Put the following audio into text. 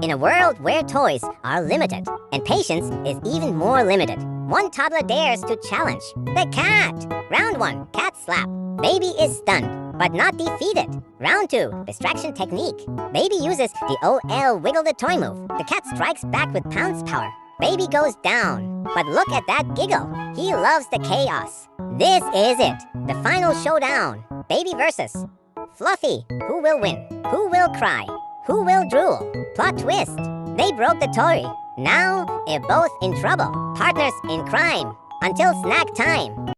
In a world where toys are limited and patience is even more limited, one toddler dares to challenge the cat. Round 1, cat slap. Baby is stunned, but not defeated. Round 2, distraction technique. Baby uses the OL wiggle the toy move. The cat strikes back with pounce power. Baby goes down, but look at that giggle. He loves the chaos. This is it, the final showdown. Baby versus Fluffy. Who will win? Who will cry? Who will drool? Plot twist. They broke the toy. Now they're both in trouble. Partners in crime. Until snack time.